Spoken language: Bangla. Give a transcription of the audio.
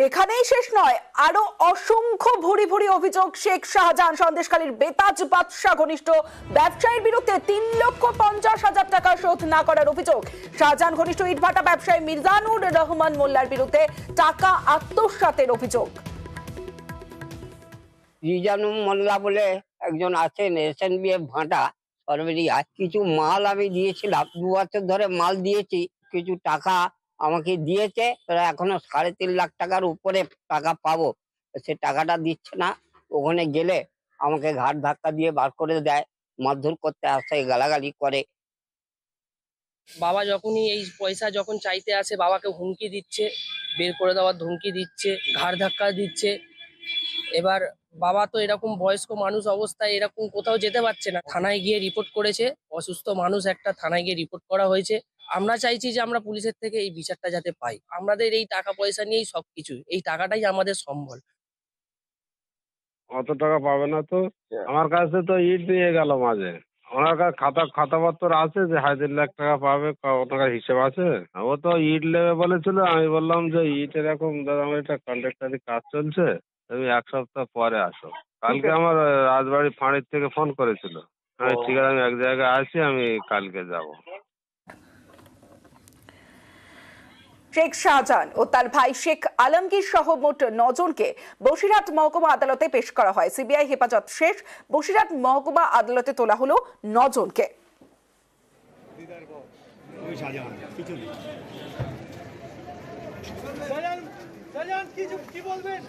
এখানেই শেষ নয়, আরো অসংখ্য ভুরি ভুরি অভিযোগ শেখ শাহজাহান সন্দেশখালীর বেতাজ বাদশা ঘনিষ্ঠ ব্যবসায়ীর বিরুদ্ধে 3,50,000 টাকা শোধ না করার অভিযোগ। শাহজাহান ঘনিষ্ঠ ইটভাটা ব্যবসায়ী মির্জানুর রহমান মোল্লার বিরুদ্ধে টাকা আত্মসাতের অভিযোগ। মির্জানুর মোল্লা বলে একজন আছেন, SNBF ভাটা সরবেরিয়া। কিছু মাল আমি দিয়েছিলাম, 2 বছর ধরে মাল দিয়েছি, কিছু টাকা আমাকে দিয়েছে, এখনো 3.5 লাখ টাকার উপরে টাকা পাবো, সে টাকাটা দিচ্ছে না। ওখানে গেলে আমাকে ঘাট ধাক্কা দিয়ে বার করে দেয়, মারধর করতে আসে, গালাগালি করে। বাবা যখনই এই পয়সা যখন চাইতে আসে, বাবাকে হুমকি দিচ্ছে, বের করে দেওয়ার ধমকি দিচ্ছে, ঘাড় ধাক্কা দিচ্ছে। এবার বাবা তো এরকম বয়স্ক মানুষ অবস্থায় এরকম কোথাও যেতে পারছে না, থানায় গিয়ে রিপোর্ট করেছে। অসুস্থ মানুষ একটা, থানায় গিয়ে রিপোর্ট করা হয়েছে। আমরা চাইছি যে আমরা পুলিশের থেকে এই বিচারটা যাতে পাই। আমাদের এই টাকা পয়সা নিয়েই সবকিছু, এই টাকাটাই আমাদের সম্বল। অত টাকা পাবে না তো। আমার কাছে তো ইট নিয়ে গেল মাঝে, ওনার কাছে খাতাপত্র আছে যে 2.5 লাখ টাকা পাবে, টাকার হিসেব আছে। ও তো ইট নেবে বলেছিল, আমি বললাম যে ইট এরকম দাদা আমার এটা কন্ট্রাক্টারি কাজ চলছে, তুমি 1 সপ্তাহ পরে আসো। কালকে আমার রাজবাড়ি ফাঁড়ির থেকে ফোন করেছিল, আমি ঠিক আছে আমি এক জায়গায় আছি, আমি কালকে যাব। শেখ শাহজাহান ও তার ভাই শেখ আলমগীর সহ মোট 9 জনকে বসিরহাট মহকুমা আদালতে পেশ করা হয়। সিবিআই হেফাজত শেষ, বসিরহাট মহকুমা আদালতে তোলা হলো 9 জনকে। কি বলবেন?